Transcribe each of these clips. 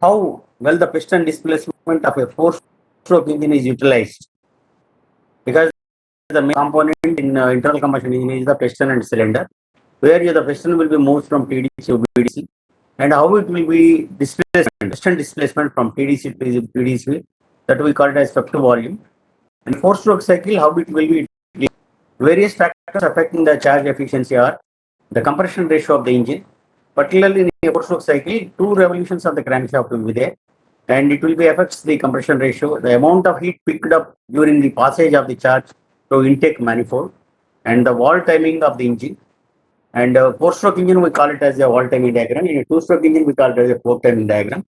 how well the piston displacement of a four-stroke engine is utilized, because the main component in internal combustion engine is the piston and cylinder, where the piston will be moved from TDC to BDC, and how it will be displacement, piston displacement from TDC to BDC, that we call it as effective volume. And four-stroke cycle, how it will be. Various factors affecting the charge efficiency are the compression ratio of the engine, particularly in a four-stroke cycle, two revolutions of the crankshaft will be there, and it will be affects the compression ratio, the amount of heat picked up during the passage of the charge through intake manifold, and the wall timing of the engine. And four-stroke engine, we call it as a wall timing diagram. In a two-stroke engine, we call it as a port timing diagram.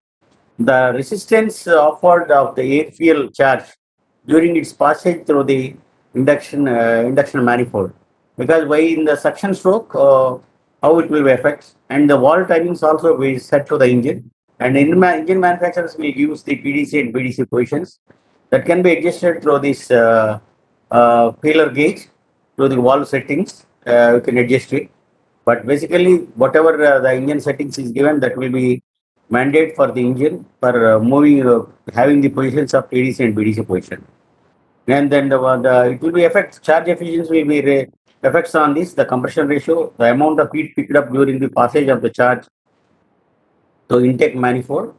The resistance offered of the air fuel charge during its passage through the induction manifold, because why in the suction stroke, how it will affect, and the wall timings also will set to the engine, and engine manufacturers will use the PDC and BDC positions that can be adjusted through this feeler gauge, through the valve settings. You can adjust it, but basically whatever the engine settings is given, that will be mandate for the engine for moving, having the positions of TDC and BDC position. And then it will be affect charge efficiency will be effects on this, the compression ratio, the amount of heat picked up during the passage of the charge to intake manifold,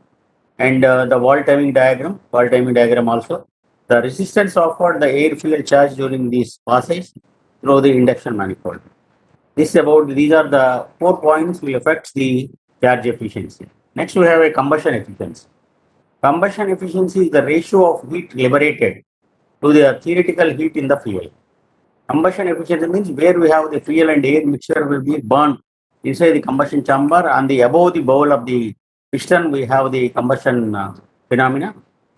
and the wall timing diagram also, the resistance offered the air fuel charge during this passage through the induction manifold. These are the 4 points will affect the charge efficiency. Next, we have a combustion efficiency. Combustion efficiency is the ratio of heat liberated to the theoretical heat in the fuel. Combustion efficiency means where we have the fuel and air mixture will be burned inside the combustion chamber, and the above the bowl of the piston we have the combustion phenomena,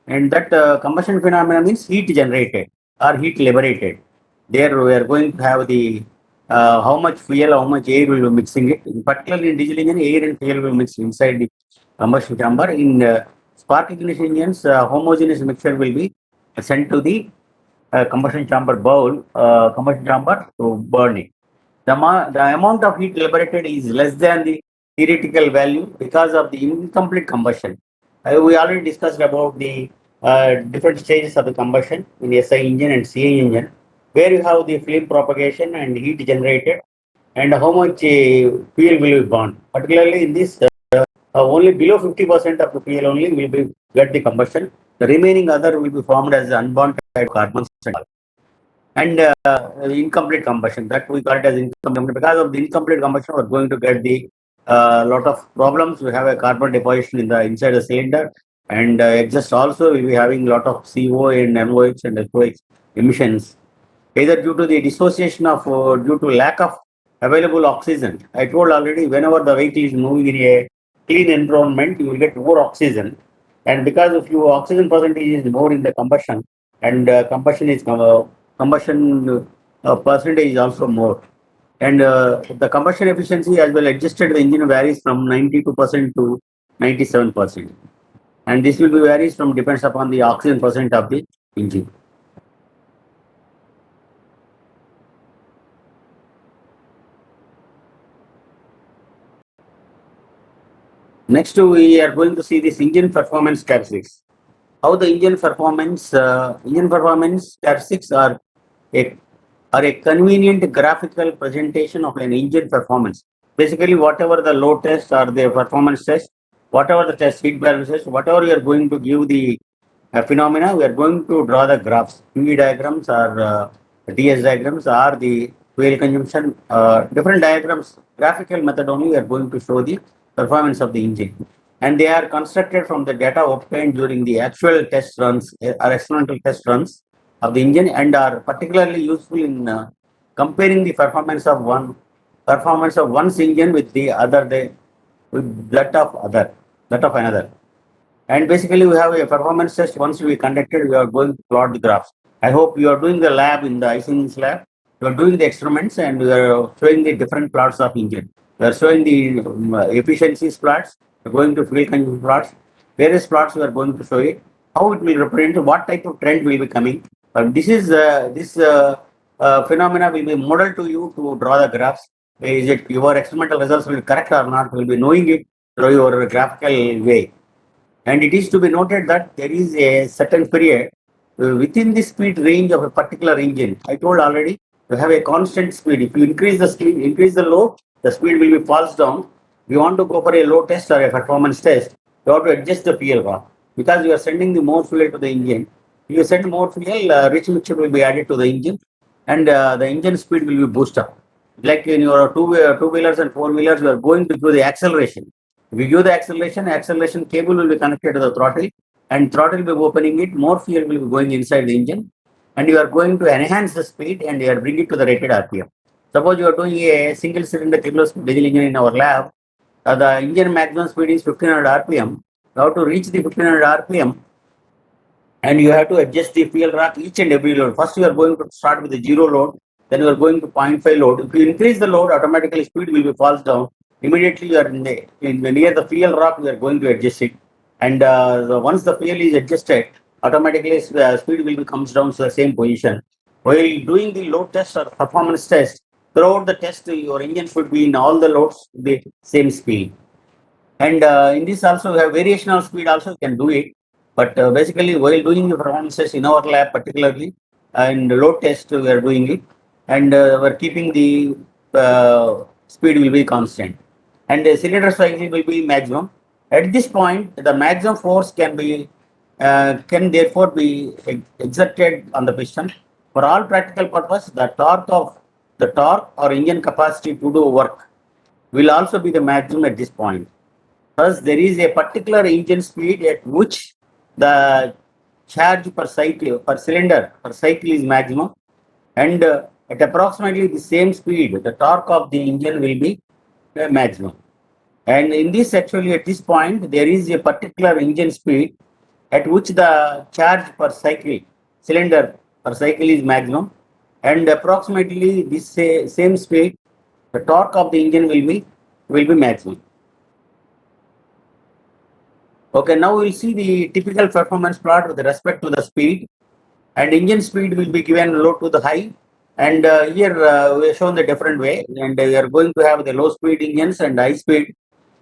and that combustion phenomena means heat generated or heat liberated. There we are going to have the how much fuel, how much air will be mixing it. Particularly in diesel engine, air and fuel will mix inside the combustion chamber. In spark ignition engines, homogeneous mixture will be sent to the combustion chamber bowl, combustion chamber to burn it. The amount of heat liberated is less than the theoretical value because of the incomplete combustion. We already discussed about the different stages of the combustion in SI engine and CI engine, where you have the flame propagation and heat generated, and how much fuel will be burned. Particularly in this, only below 50% of the fuel only will be get the combustion. The remaining other will be formed as unburned carbons and incomplete combustion. That we call it as incomplete. Because of the incomplete combustion, we're going to get the lot of problems. We have a carbon deposition in the inside the cylinder, and exhaust also will be having lot of CO and NOx and SOx emissions, either due to the dissociation of due to lack of available oxygen. I told already, whenever the vehicle is moving in a clean environment, you will get more oxygen, and because of your oxygen percentage is more in the combustion, and combustion percentage is also more, and the combustion efficiency as well adjusted the engine varies from 92% to 97%, and this will be varies from depends upon the oxygen percent of the engine. Next, we are going to see this engine performance characteristics. How the engine performance characteristics are a convenient graphical presentation of an engine performance. Basically, whatever the load test or the performance test, whatever the test heat balance test, whatever you are going to give the phenomena, we are going to draw the graphs, PV diagrams or DS diagrams or the fuel consumption, different diagrams, graphical method only we are going to show the performance of the engine. And they are constructed from the data obtained during the actual test runs or experimental test runs of the engine, and are particularly useful in comparing the performance of one's engine with the other with that of another. And basically, we have a performance test. Once we conducted, we are going to plot the graphs. I hope you are doing the lab in the ICE lab. You are doing the experiments, and we are showing the different plots of engine. We are showing the efficiencies plots. We are going to fuel consumption plots. Various plots we are going to show it. How it will represent, what type of trend will be coming. This phenomena will be modeled to you to draw the graphs. Is it your experimental results will be correct or not? Will be knowing it through your graphical way. And it is to be noted that there is a certain period within the speed range of a particular engine. I told already, you have a constant speed. If you increase the speed, increase the load, the speed will be falls down. If you want to go for a load test or a performance test, you have to adjust the fuel rod because you are sending the more fuel to the engine. If you send more fuel, rich mixture will be added to the engine, and the engine speed will be boosted up. Like in your two wheelers and four wheelers, you are going to do the acceleration. If you give the acceleration cable will be connected to the throttle, and throttle will be opening it, more fuel will be going inside the engine, and you are going to enhance the speed and you are bringing it to the rated RPM. Suppose you are doing a single cylinder Kirloskop diesel engine in our lab, the engine maximum speed is 1500 RPM. You have to reach the 1500 RPM, and you have to adjust the fuel rack each and every load. First, you are going to start with the zero load, then you are going to 0.5 load. If you increase the load, automatically speed will be falls down. Immediately, you are near the fuel rack, you are going to adjust it. And once the fuel is adjusted, automatically speed will be comes down to the same position. While doing the load test or performance test, throughout the test, your engine should be in all the loads the same speed. And in this also, we have variational speed also, you can do it. But basically, while doing the performances in our lab, particularly, and load test, we are doing it. And we're keeping the speed will be constant. And the cylinder cycle will be maximum. At this point, the maximum force can therefore be exerted on the piston. For all practical purpose, the torque or engine capacity to do work will also be the maximum at this point. Thus, there is a particular engine speed at which the charge per cycle, per cylinder, per cycle is maximum, and at approximately the same speed, the torque of the engine will be maximum. And in this, actually, at this point, there is a particular engine speed at which the charge per cycle, cylinder per cycle is maximum, and approximately this same speed, the torque of the engine will be maximum. Okay, now we'll see the typical performance plot with respect to the speed, and engine speed will be given low to the high. And here we have shown the different way, and we are going to have the low speed engines and high speed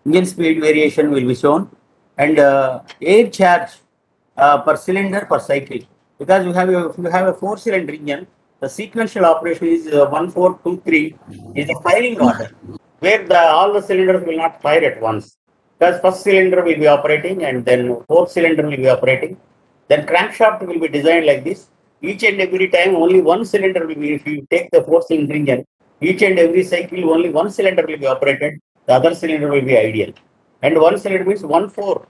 engine speed variation will be shown, and air charge per cylinder per cycle. Because if you have a four-cylinder engine, the sequential operation is 1, 4, 2, 3 is the firing order, where all the cylinders will not fire at once. Because first cylinder will be operating, and then fourth cylinder will be operating. Then crankshaft will be designed like this. Each and every time only one cylinder will be, if you take the four-cylinder engine, each and every cycle only one cylinder will be operated, the other cylinder will be ideal. And one cylinder means 1, 4.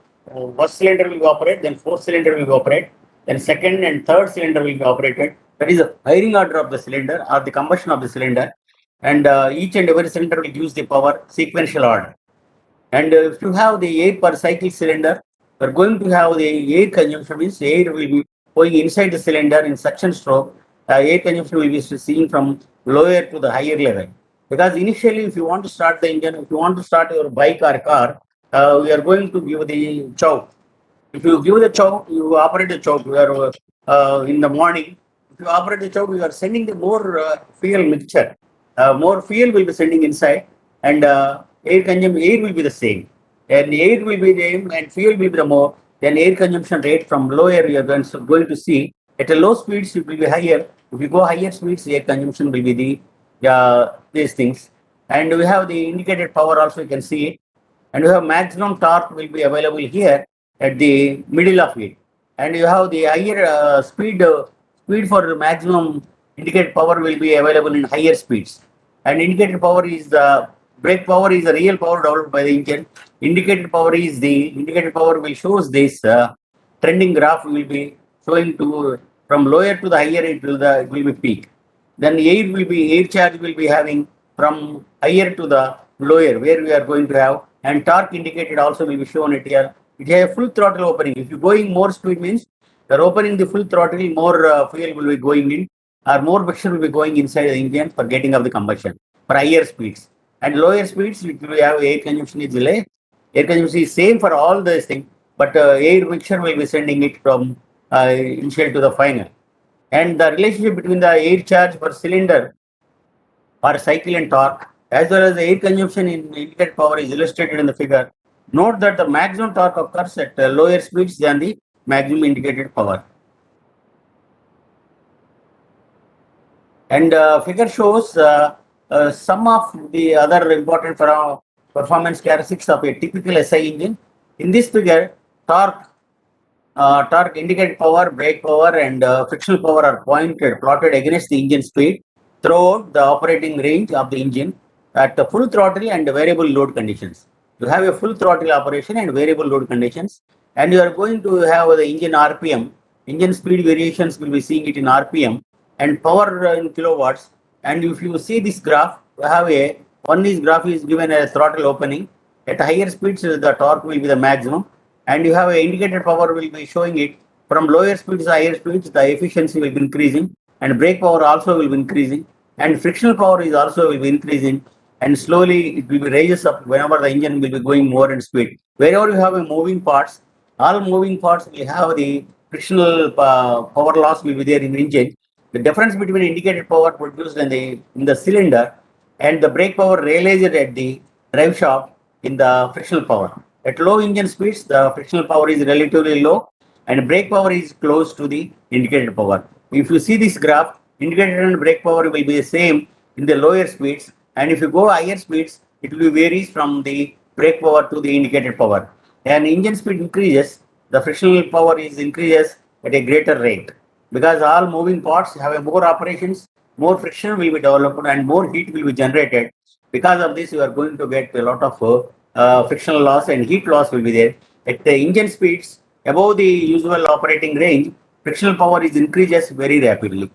First cylinder will be operate, then fourth cylinder will be operate, then second and third cylinder will be operated. That is the firing order of the cylinder or the combustion of the cylinder. And each and every cylinder will use the power sequential order. And if you have the air per cycle cylinder, we're going to have the air consumption, means air will be going inside the cylinder in suction stroke. Air consumption will be seen from lower to the higher level. Because initially, if you want to start the engine, if you want to start your bike or car, we are going to give the choke. If you give the choke, you operate the choke. You are in the morning. If you operate the choke, you are sending the more fuel mixture. More fuel will be sending inside, and air will be the same. And air will be the same, and fuel will be the more. Then air consumption rate from lower you are going to see. At a low speeds, it will be higher. If you go higher speeds, air consumption will be these things. And we have the indicated power also. You can see it. And you have maximum torque will be available here at the middle of it, and you have the higher speed for maximum indicated power will be available in higher speeds. And indicated power is the brake power is the real power developed by the engine. Indicated power will shows this trending graph will be showing to from lower to the higher it will be peak. Then air charge will be having from higher to the lower, where we are going to have, and torque indicated also will be shown it here. It has a full throttle opening. If you're going more speed means you're opening the full throttle, more fuel will be going in, or more mixture will be going inside the engine for getting of the combustion for higher speeds. And lower speeds, we have air consumption is delay. Air consumption is same for all these things, but air mixture will be sending it from initial to the final. And the relationship between the air charge per cylinder or cycle and torque, as well as the air consumption in indicated power, is illustrated in the figure. Note that the maximum torque occurs at lower speeds than the maximum indicated power. And figure shows some of the other important performance characteristics of a typical SI engine. In this figure, torque indicated power, brake power, and frictional power are plotted against the engine speed throughout the operating range of the engine at the full throttle and variable load conditions. You have a full throttle operation and variable load conditions, and you are going to have the engine RPM. Engine speed variations will be seeing it in RPM and power in kilowatts. And if you see this graph, you have this graph is given a throttle opening. At higher speeds, the torque will be the maximum, and you have an indicated power will be showing it from lower speeds to higher speeds. The efficiency will be increasing, and brake power also will be increasing, and frictional power is also will be increasing, and slowly it will be raises up whenever the engine will be going more in speed. Wherever you have a moving parts, all moving parts will have the frictional power loss will be there in the engine. The difference between indicated power produced in the cylinder and the brake power realized at the drive shaft in the frictional power. At low engine speeds, the frictional power is relatively low and brake power is close to the indicated power. If you see this graph, indicated and brake power will be the same in the lower speeds, and if you go higher speeds, it will varies from the brake power to the indicated power. And engine speed increases, the frictional power is increases at a greater rate, because all moving parts have a more operations, more friction will be developed and more heat will be generated. Because of this, you are going to get a lot of frictional loss and heat loss will be there. At the engine speeds above the usual operating range, frictional power is increases very rapidly.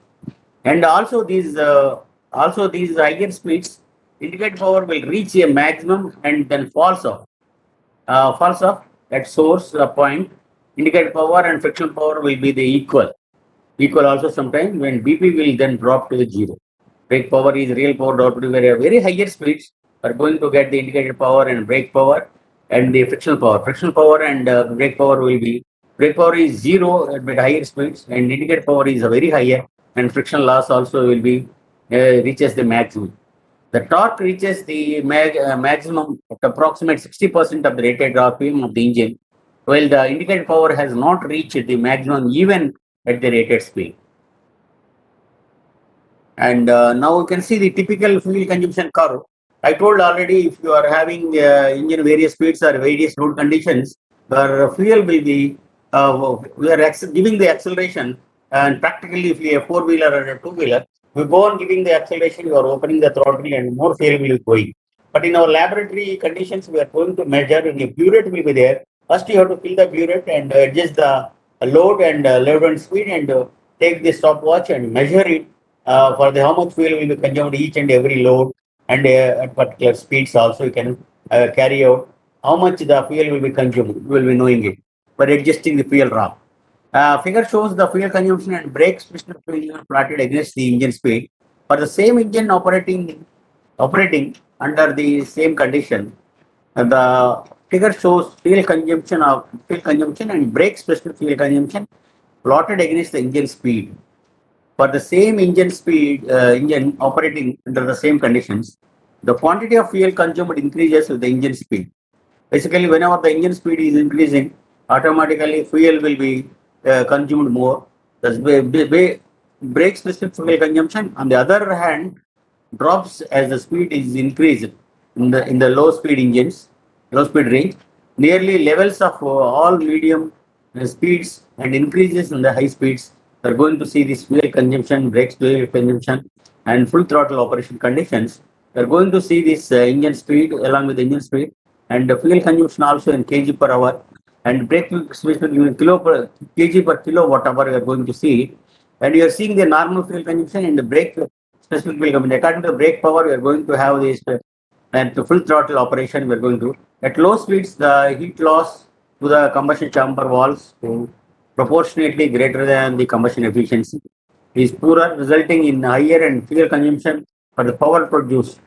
And also these higher speeds, indicated power will reach a maximum and then falls off at source point. Indicated power and frictional power will be the equal also sometimes when BP will then drop to the zero. Brake power is real power drop to very higher speeds are going to get the indicated power and brake power and the frictional power. Frictional power and brake power will be, brake power is zero at higher speeds and indicated power is very higher, and friction loss also will be reaches the maximum. The torque reaches the maximum at approximate 60% of the rated RPM of the engine, while the indicated power has not reached the maximum even at the rated speed. And now you can see the typical fuel consumption curve. I told already, if you are having engine various speeds or various load conditions, the fuel will be, we are giving the acceleration, and practically if you have four-wheeler or a two-wheeler, we go on giving the acceleration, you are opening the throttle and more fuel will be going. But in our laboratory conditions, we are going to measure, and the burette will be there. First, you have to fill the burette and adjust the load and load and speed, and take the stopwatch and measure it for the how much fuel will be consumed each and every load, and at particular speeds also you can carry out how much the fuel will be consumed. You will be knowing it by adjusting the fuel drop. Figure shows the fuel consumption and brake special fuel plotted against the engine speed. For the same engine operating under the same condition, the figure shows fuel consumption and brake special fuel consumption plotted against the engine speed. For the same engine operating under the same conditions, the quantity of fuel consumed increases with the engine speed. Basically, whenever the engine speed is increasing, automatically fuel will be consumed more. The brake specific fuel consumption, on the other hand, drops as the speed is increased in the low speed range. Nearly levels of all medium speeds and increases in the high speeds are going to see this fuel consumption, brake fuel consumption, and full throttle operation conditions. We are going to see this engine speed along with the engine speed, and the fuel consumption also in kg per hour, and brake specific in kg per kilowatt hour. We are going to see it, and you are seeing the normal fuel consumption and the brake specific fuel consumption. According to the brake power, we are going to have this and to full throttle operation. We are going to, at low speeds, the heat loss to the combustion chamber walls proportionately greater than the combustion efficiency is poorer, resulting in higher and fuel consumption for the power produced.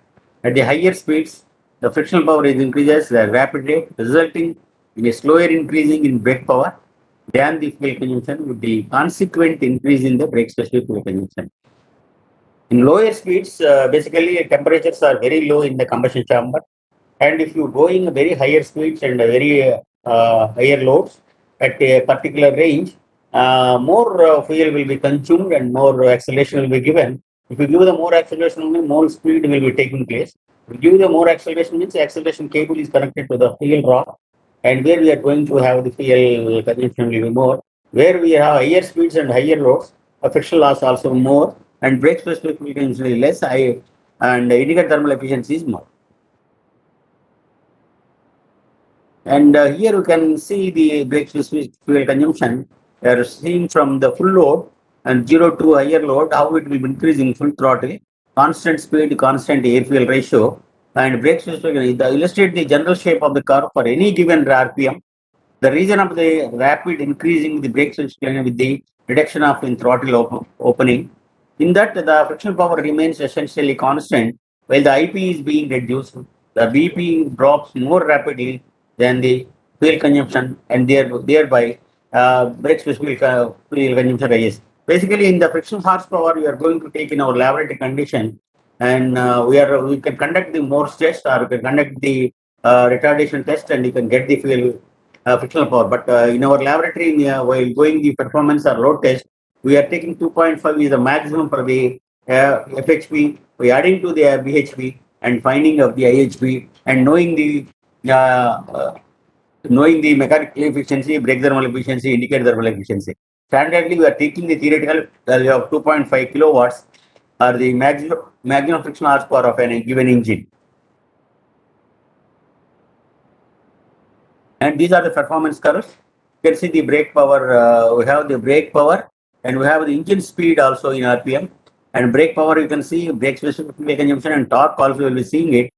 At the higher speeds, the frictional power is increases at a rapid rate, resulting in a slower increasing in brake power than the fuel consumption, with the consequent increase in the brake specific fuel consumption. In lower speeds, basically temperatures are very low in the combustion chamber, And if you going very higher speeds and very higher loads at a particular range, more fuel will be consumed and more acceleration will be given. If you give the more acceleration, only more speed will be taking place. If you give the more acceleration, means the acceleration cable is connected to the fuel rod, and where we are going to have the fuel consumption will be more. Where we have higher speeds and higher loads, friction loss also more, and brake specific frequency is less high, and indicator thermal efficiency is more. And here you can see the brake specific fuel consumption. We are seeing from the full load and 0 to higher load how it will be increasing full throttle, constant speed, constant air fuel ratio, and brake specific. Illustrate the general shape of the curve for any given RPM. The reason of the rapid increasing the brake system with the reduction of in throttle opening, in that the friction power remains essentially constant while the IP is being reduced. The BP drops more rapidly than the fuel consumption, and thereby brake specific fuel consumption rises. Basically, in the friction horsepower, we are going to take in our laboratory condition, and we can conduct the Morse test, or we can conduct the retardation test, and you can get the fuel frictional power. But in our laboratory, while going the performance or load test, we are taking 2.5 is the maximum for the FHP. We are adding to the BHP and finding of the IHP and uh, uh, knowing the mechanical efficiency, brake thermal efficiency, indicator thermal efficiency. Standardly, we are taking the theoretical value of 2.5 kilowatts or the maximum frictional horsepower of a given engine. And these are the performance curves. You can see the brake power. We have the brake power, and we have the engine speed also in RPM. And brake power, you can see brake specific fuel consumption and torque also will be seeing it.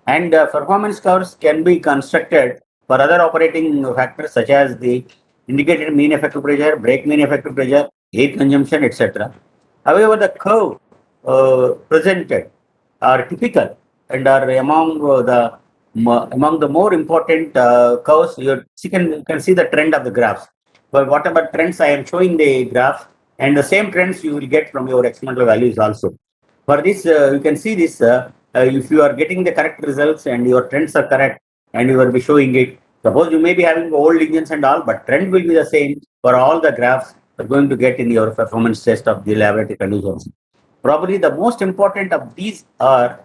And performance curves can be constructed for other operating factors such as the indicated mean effective pressure, brake mean effective pressure, air consumption, etc. However, the curve presented are typical and are among the more important curves. You can see the trend of the graphs. But whatever trends I am showing the graph, and the same trends you will get from your experimental values also. For this, you can see this. If you are getting the correct results and your trends are correct, and you will be showing it. Suppose you may be having old engines and all, but trend will be the same for all the graphs you're going to get in your performance test of the laboratory conditions. Probably the most important of these are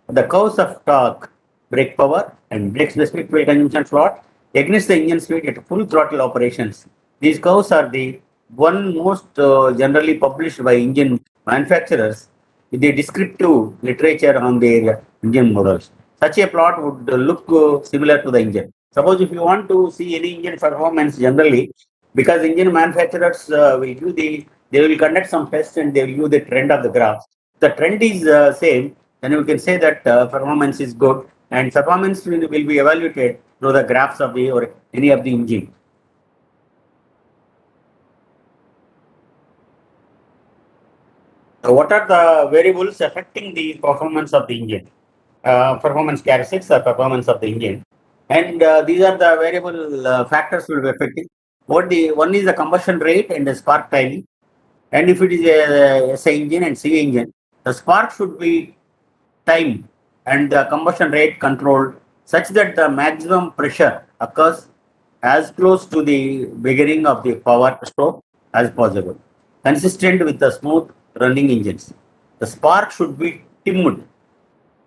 the curves of torque, brake power, and brake specific fuel consumption plot against the engine speed at full throttle operations. These curves are the one most generally published by engine manufacturers with the descriptive literature on their engine models. Such a plot would look similar to the engine. Suppose if you want to see any engine performance generally, because engine manufacturers they will conduct some tests and they will give the trend of the graphs. The trend is same, then you can say that performance is good, and performance will be evaluated through the graphs of the or any of the engine. What are the variables affecting the performance of the engine? Performance characteristics or performance of the engine, and these are the variable factors will be affecting. One is the combustion rate and the spark timing. And if it is a SI engine and CV engine, the spark should be timed and the combustion rate controlled such that the maximum pressure occurs as close to the beginning of the power stroke as possible, consistent with the smooth running engines. The spark should be timid,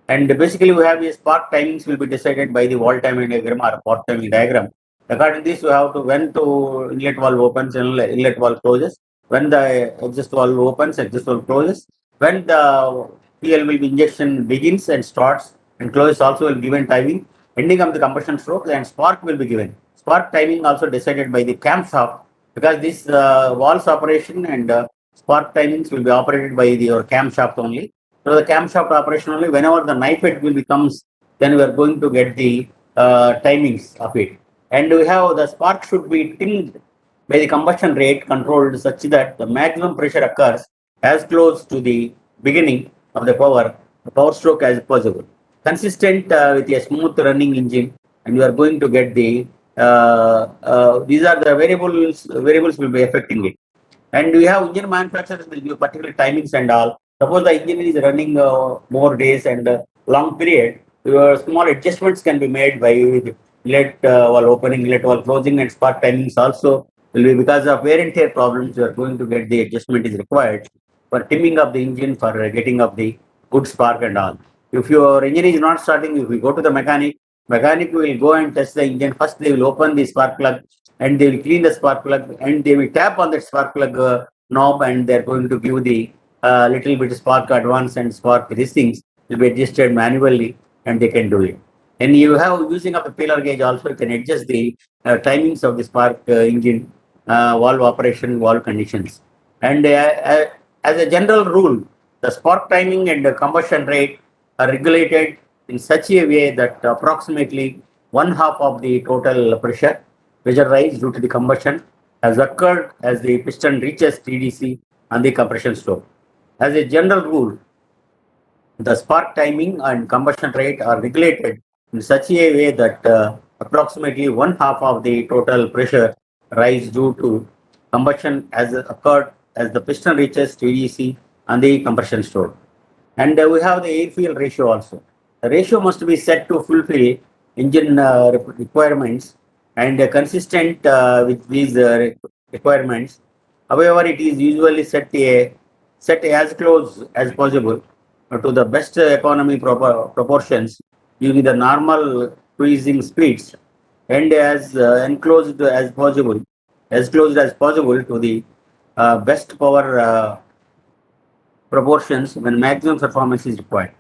and basically, we have a spark timings will be decided by the wall timing diagram or port timing diagram. According to this, you have to when to inlet valve opens and inlet valve closes, when the exhaust valve opens, exhaust valve closes, when the fuel will be injection begins and starts and closes also will be given timing. Ending of the combustion stroke and spark will be given. Spark timing also decided by the camshaft because this valves operation and spark timings will be operated by your camshaft only. So the camshaft operation only whenever the knife head will becomes, then we are going to get the timings of it. And we have the spark should be timed by the combustion rate controlled such that the maximum pressure occurs as close to the beginning of the power stroke as possible. Consistent with a smooth running engine, and you are going to get the these are the variables will be affecting it. And we have engine manufacturers will give particular timings and all. Suppose the engine is running more days and long period, your small adjustments can be made by inlet while opening, inlet while closing, and spark timings also will be because of wear and tear problems. You are going to get the adjustment is required for trimming of the engine, for getting of the good spark and all. If your engine is not starting, if we go to the mechanic will go and test the engine. First, they will open the spark plug and they will clean the spark plug and they will tap on that spark plug knob, and they're going to give the little bit spark advance and spark. These things will be adjusted manually and they can do it. And you have using of the feeler gauge also, you can adjust the timings of the spark engine, valve operation, valve conditions. And as a general rule, the spark timing and the combustion rate are regulated in such a way that approximately one half of the total pressure rise due to the combustion has occurred as the piston reaches TDC on the compression stroke. As a general rule, the spark timing and combustion rate are regulated in such a way that approximately one half of the total pressure rise due to combustion has occurred as the piston reaches TDC on the compression stroke. And we have the air fuel ratio also. The ratio must be set to fulfill engine requirements and consistent with these requirements. However, it is usually set as close as possible to the best economy proportions using the normal cruising speeds, and as enclosed as close as possible to the best power proportions when maximum performance is required.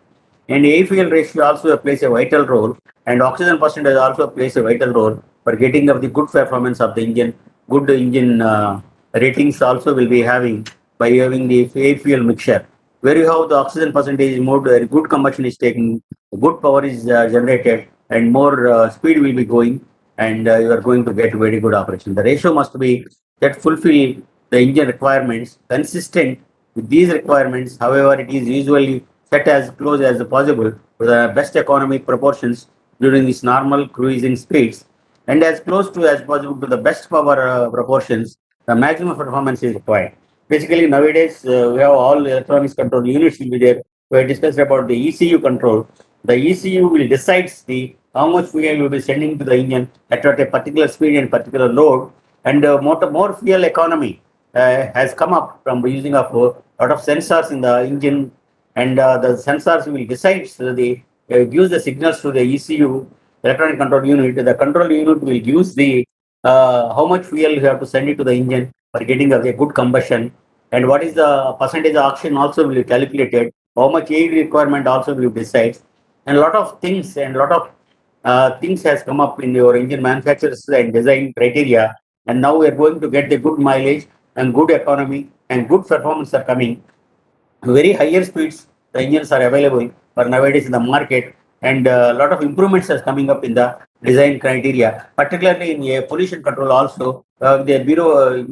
And air fuel ratio also plays a vital role, and oxygen percentage also plays a vital role for getting of the good performance of the engine. Good engine ratings also will be having by having the air fuel mixture. Where you have the oxygen percentage is more, good combustion is taking, good power is generated, and more speed will be going, and you are going to get very good operation. The ratio must be that fulfill the engine requirements consistent with these requirements. However, it is usually set as close as possible to the best economic proportions during these normal cruising speeds, and as close to as possible to the best power proportions, the maximum performance is required. Basically, nowadays we have all electronics control units will be there. We have discussed about the ECU control. The ECU will decides the how much fuel will be sending to the engine at a particular speed and particular load, and more fuel economy has come up from using of a lot of sensors in the engine, and the sensors will decide the gives the signals to the ECU, electronic control unit. The control unit will use the how much fuel you have to send it to the engine for getting a good combustion, and what is the percentage of oxygen also will be calculated. How much air requirement also will be decided, and a lot of things and a lot of things has come up in your engine manufacturers and design criteria, and now we are going to get the good mileage and good economy and good performance are coming. Very higher speeds the engines are available for nowadays in the market, and a lot of improvements are coming up in the design criteria, particularly in pollution control also. The bureau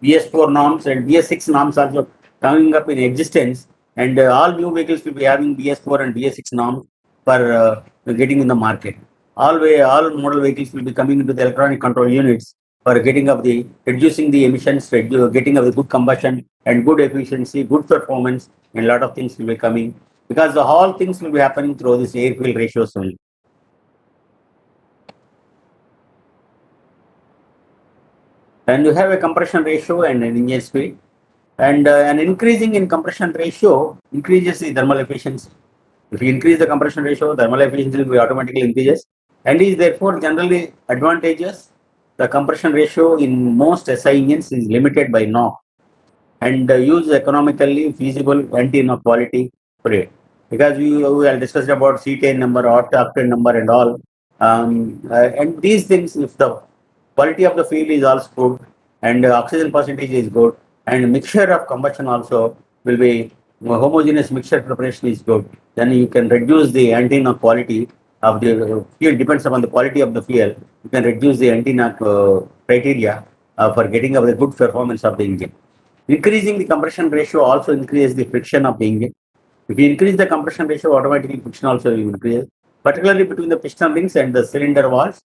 BS4 norms and BS6 norms also coming up in existence, and all new vehicles will be having BS4 and BS6 norms for getting in the market. All model vehicles will be coming into the electronic control units for getting of the reducing the emissions, getting of the good combustion and good efficiency, good performance, and a lot of things will be coming because the whole things will be happening through this air fuel ratios only. And you have a compression ratio and an engine speed, and an increasing in compression ratio increases the thermal efficiency. If you increase the compression ratio, thermal efficiency will be automatically increases, and is therefore generally advantageous. The compression ratio in most SI engines is limited by NOx and use economically feasible anti-knock quality rate. Because we have discussed about cetane number, octane number, and all. And these things, if the quality of the fuel is also good, and oxygen percentage is good, and mixture of combustion also will be homogeneous mixture preparation is good, then you can reduce the anti-knock quality of the fuel. Depends upon the quality of the fuel. You can reduce the anti-knock criteria for getting of the good performance of the engine. Increasing the compression ratio also increases the friction of the engine. If you increase the compression ratio, automatically friction also will increase, particularly between the piston rings and the cylinder walls.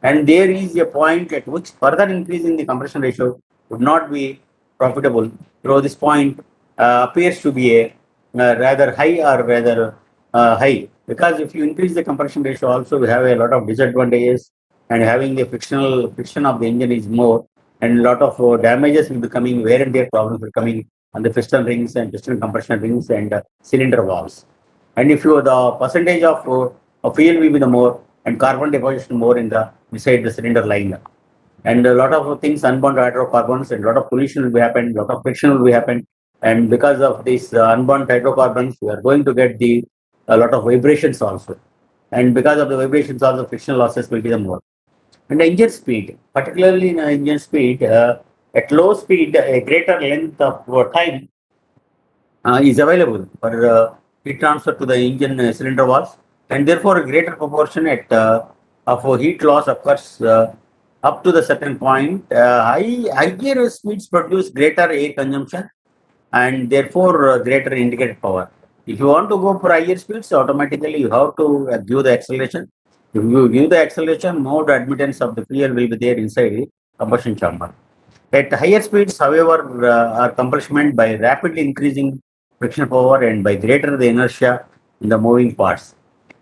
And there is a point at which further increasing the compression ratio would not be profitable. So this point appears to be a rather high or rather high. because if you increase the compression ratio, also we have a lot of disadvantages, and having the friction of the engine is more, and a lot of damages will be coming, wear and tear problems will coming on the piston rings and piston compression rings and cylinder walls. And if you the percentage of fuel will be the more, and carbon deposition more in the beside the cylinder line, and a lot of things unbound hydrocarbons, and a lot of pollution will be happen, a lot of friction will be happen, and because of these unbound hydrocarbons, we are going to get the a lot of vibrations also, and because of the vibrations, also friction losses will be the more. And the engine speed, particularly in engine speed, at low speed, a greater length of time is available for heat transfer to the engine cylinder walls, and therefore a greater proportion of heat loss occurs up to the certain point. Higher speeds produce greater air consumption, and therefore greater indicated power. If you want to go for higher speeds, automatically you have to give the acceleration. If you give the acceleration, more admittance of the fuel will be there inside the combustion chamber. At higher speeds, however, are accomplishment by rapidly increasing friction power and by greater the inertia in the moving parts.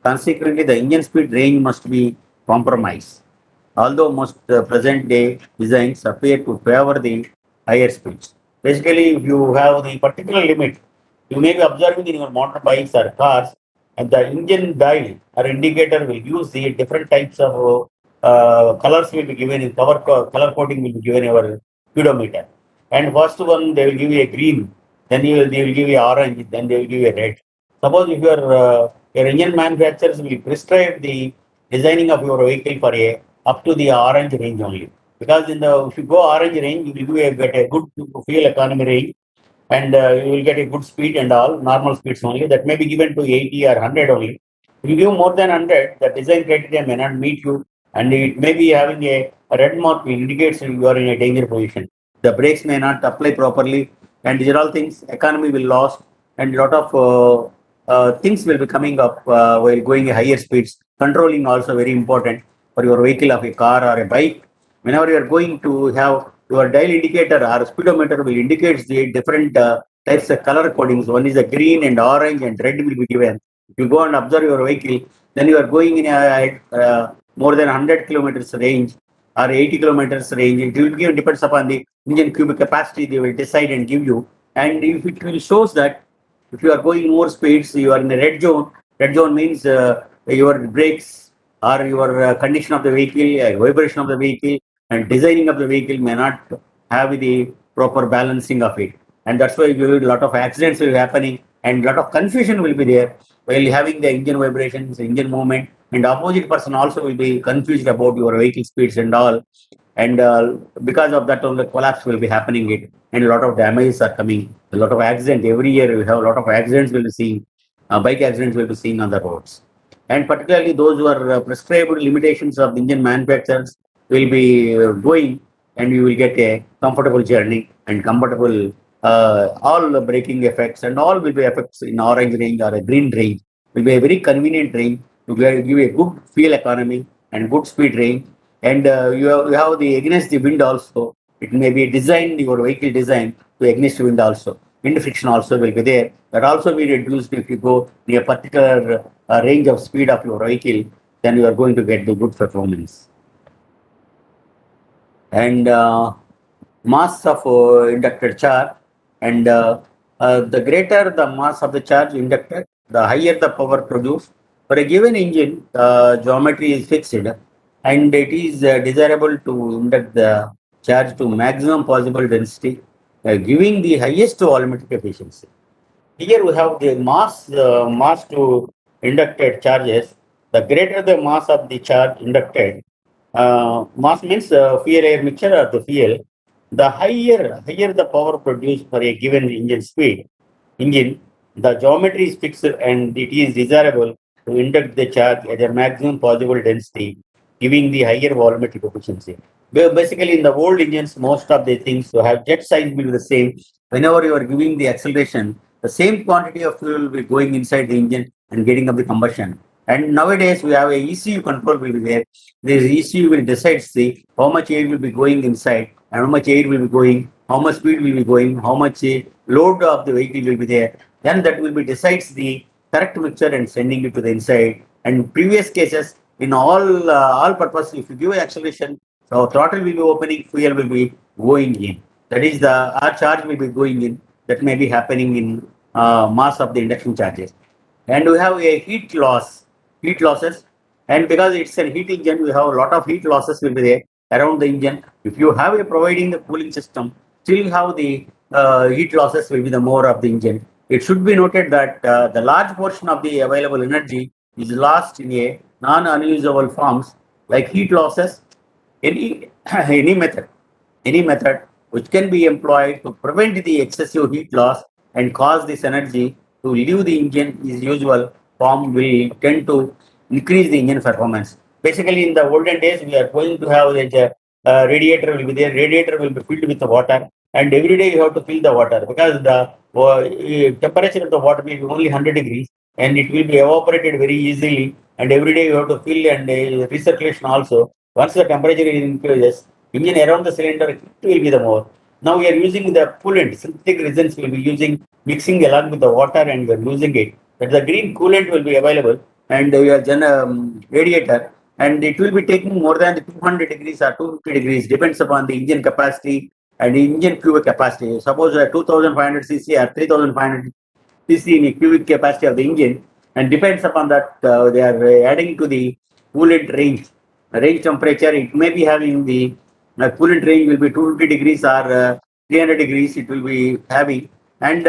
Consequently, the engine speed range must be compromised. Although most present day designs appear to favor the higher speeds. Basically, if you have the particular limit, you may be observing in your motorbikes or cars, and the engine dial or indicator will use the different types of colors will be given in color coding will be given in our speedometer. And first one they will give you a green, then they will give you orange, then they will give you a red. Suppose if your engine manufacturers will prescribe the designing of your vehicle for a up to the orange range only. Because in the if you go orange range, you will get a good fuel economy range, and you will get a good speed and all normal speeds only. That may be given to 80 or 100 only. If you give more than 100, the design criteria may not meet you, and it may be having a red mark which indicates you are in a danger position. The brakes may not apply properly, and these are all things. Economy will lose, and a lot of things will be coming up while going at higher speeds. Controlling also very important for your vehicle of a car or a bike. Whenever you are going to have your dial indicator or speedometer will indicate the different types of color codings. One is a green and orange and red will be given. If you go and observe your vehicle, then you are going in a more than 100 kilometers range or 80 kilometers range. It will give depends upon the engine cubic capacity they will decide and give you. And if it will shows that if you are going more speeds, you are in the red zone. Red zone means your brakes or your condition of the vehicle, vibration of the vehicle, and designing of the vehicle may not have the proper balancing of it. And that's why you a lot of accidents will be happening, and a lot of confusion will be there while having the engine vibrations, engine movement, and opposite person also will be confused about your vehicle speeds and all. And because of that, all the collapse will be happening it, and a lot of damages are coming. A lot of accidents every year. We have a lot of accidents will be seen. Bike accidents will be seen on the roads, and particularly those who are prescribed limitations of engine manufacturers will be going, and you will get a comfortable journey and comfortable all the braking effects and all will be effects in orange range or a green range will be a very convenient range to give a good fuel economy and good speed range. And you have the against the wind also. It may be designed your vehicle design to against wind also. Wind friction also will be there. That also will be reduced if you go near particular range of speed of your vehicle. Then you are going to get the good performance. And mass of inducted charge, and the greater the mass of the charge inducted, the higher the power produced. For a given engine, the geometry is fixed, and it is desirable to induct the charge to maximum possible density, giving the highest volumetric efficiency. Here we have the mass to inducted charges. The greater the mass of the charge inducted, mass means fuel air mixture or the fuel, the higher the power produced for a given engine, the geometry is fixed and it is desirable to induct the charge at a maximum possible density, giving the higher volumetric efficiency. Basically, in the old engines, most of the things to have jet size will be the same. Whenever you are giving the acceleration, the same quantity of fuel will be going inside the engine and getting up the combustion. And nowadays, we have a ECU control will be there. This ECU will decide how much air will be going inside and how much air will be going, how much speed will be going, how much load of the vehicle will be there. Then that will be decides the correct mixture and sending it to the inside. And previous cases, in all purpose, if you give acceleration, so throttle will be opening, fuel will be going in. That is the our charge will be going in. That may be happening in mass of the induction charges. And we have a heat losses. And because it's a heat engine, we have a lot of heat losses will be there around the engine. If you have a providing the cooling system, still have the heat losses will be the more of the engine. It should be noted that the large portion of the available energy is lost in a non-unusable forms like heat losses. Any any method which can be employed to prevent the excessive heat loss and cause this energy to leave the engine is usual form will tend to increase the engine performance. Basically, in the olden days, we are going to have the radiator will be there. Radiator will be filled with the water, and every day you have to fill the water because the temperature of the water will be only 100 degrees, and it will be evaporated very easily. And every day you have to fill and recirculation also. Once the temperature increases, engine around the cylinder it will be the more. Now we are using the coolant, synthetic resins will be using mixing along with the water and we are using it. But the green coolant will be available and your radiator and it will be taking more than 200 degrees or 250 degrees depends upon the engine capacity and engine fuel capacity. Suppose 2500 cc or 3500 cc in cubic capacity of the engine and depends upon that they are adding to the coolant range temperature. It may be having the coolant range will be 250 degrees or 300 degrees it will be having and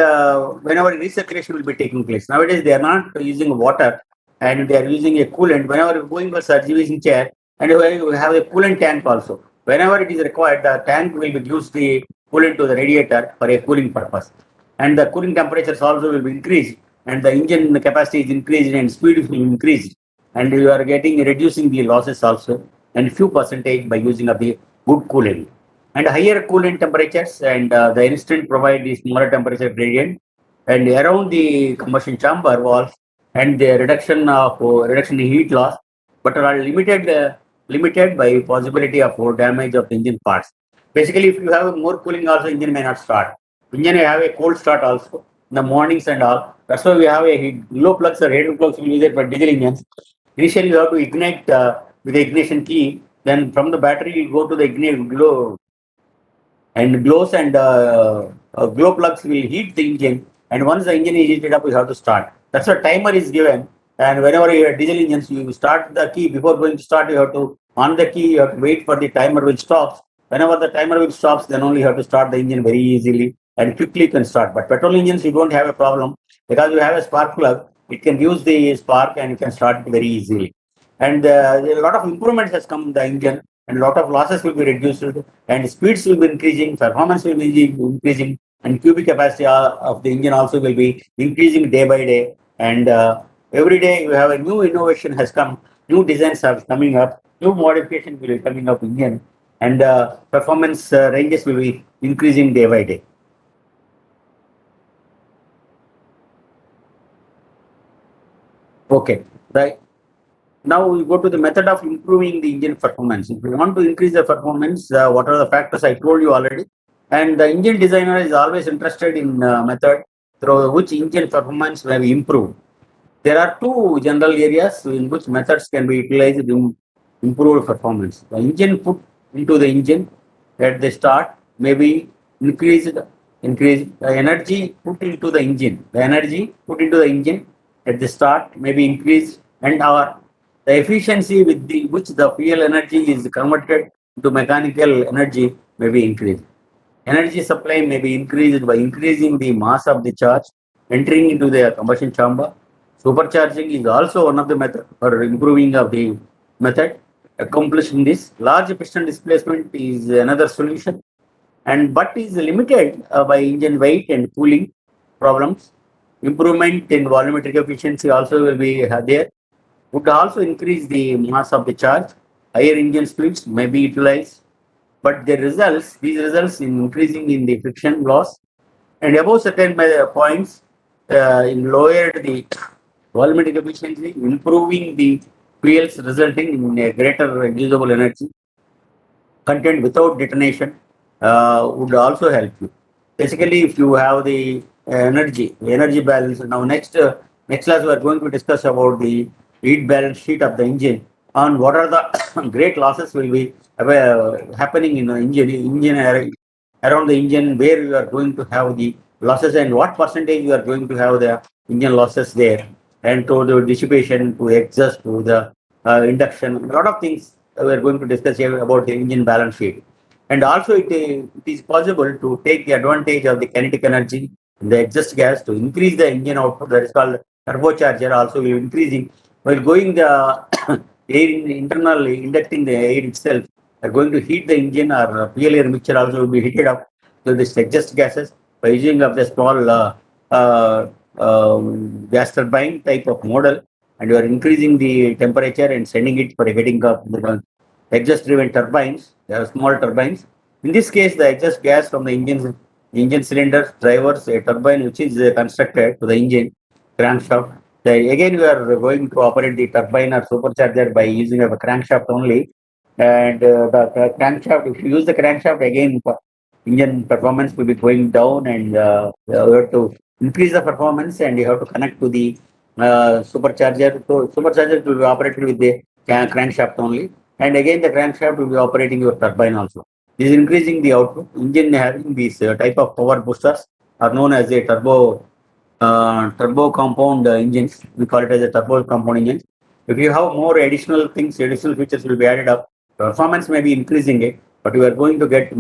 whenever recirculation will be taking place. Nowadays they are not using water and they are using a coolant whenever going for surgery chair and we have a coolant tank also. Whenever it is required, the tank will be used the coolant to the radiator for a cooling purpose and the cooling temperatures also will be increased and the engine capacity is increased and speed will be increased and you are getting reducing the losses also and few percentage by using of the good coolant and higher coolant temperatures and the instant provide the smaller temperature gradient and around the combustion chamber walls and the reduction in heat loss but are limited by possibility of damage of the engine parts. Basically, if you have more cooling also engine may not start. Engine have a cold start also in the mornings and all. That's why we have a glow plugs or head plugs we use it for diesel engines. Initially, you have to ignite with the ignition key. Then from the battery, you go to the ignite glow and glows and glow plugs will heat the engine. And once the engine is heated up, you have to start. That's a timer is given. And whenever you have diesel engines, you start the key before going to start. You have to on the key. You have to wait for the timer will stop. Whenever the timer will stops, then only you have to start the engine very easily and quickly you can start. But petrol engines, you don't have a problem because you have a spark plug. It can use the spark and you can start it very easily. And a lot of improvements has come in the engine and a lot of losses will be reduced and speeds will be increasing, performance will be increasing and cubic capacity of the engine also will be increasing day by day and every day you have a new innovation has come, new designs are coming up, new modification will be coming up engine and performance ranges will be increasing day by day. Okay, right. Now we go to the method of improving the engine performance. If we want to increase the performance, what are the factors I told you already? And the engine designer is always interested in method through which engine performance may be improved. There are two general areas in which methods can be utilized to improve performance. The engine put into the engine at the start may be increased. The energy put into the engine. The energy put into the engine at the start may be increased and our the efficiency with which the fuel energy is converted to mechanical energy may be increased. Energy supply may be increased by increasing the mass of the charge entering into the combustion chamber. Supercharging is also one of the method for improving of the method. Accomplishing this, large piston displacement is another solution, and but is limited by engine weight and cooling problems. Improvement in volumetric efficiency also will be there. Would also increase the mass of the charge. Higher engine speeds may be utilized, but these results in increasing in the friction loss and above certain points in lowered the volumetric efficiency, improving the fuels resulting in a greater usable energy content without detonation would also help you. Basically, if you have the energy balance. Now, next Next class, we are going to discuss about the heat balance sheet of the engine and what are the great losses will be happening in the around the engine, where you are going to have the losses and what percentage you are going to have the engine losses there, and to the dissipation, to exhaust, to the induction, a lot of things we are going to discuss here about the engine balance sheet. And also it is possible to take the advantage of the kinetic energy in the exhaust gas to increase the engine output, that is called turbocharger, also will increasing while going the air internally inducting the air itself are going to heat the engine, or fuel air mixture also will be heated up to this exhaust gases by using of the small gas turbine type of model, and you are increasing the temperature and sending it for getting up the exhaust driven turbines. They are small turbines. In this case, the exhaust gas from the engine cylinders, drivers, a turbine which is constructed to the engine crankshaft. Again, we are going to operate the turbine or supercharger by using a crankshaft only. And the crankshaft, if you use the crankshaft, again, engine performance will be going down, and you have to increase the performance, and you have to connect to the supercharger. So, supercharger will be operated with the crankshaft only. And again, the crankshaft will be operating your turbine also. This is increasing the output. Engine having these type of power boosters are known as a turbo compound engines. We call it as a turbo compound engines. If you have more additional things, additional features will be added up. Performance may be increasing it, but you are going to get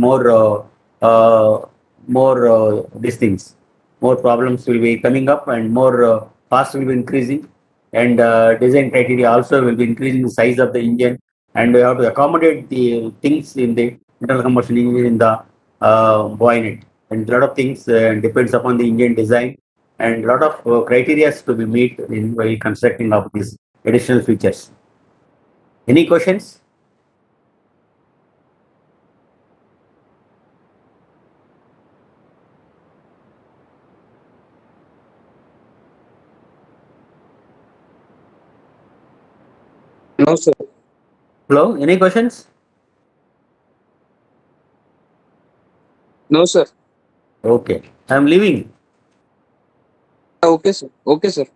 these things. More problems will be coming up, and more cost will be increasing, and design criteria also will be increasing the size of the engine, and we have to accommodate the things in the internal combustion engine in the bonnet, and a lot of things depends upon the engine design, and a lot of criteria to be met in while constructing of these additional features. Any questions? No, sir. Hello, any questions? No, sir. Okay, I am leaving. Okay, sir. Okay, sir.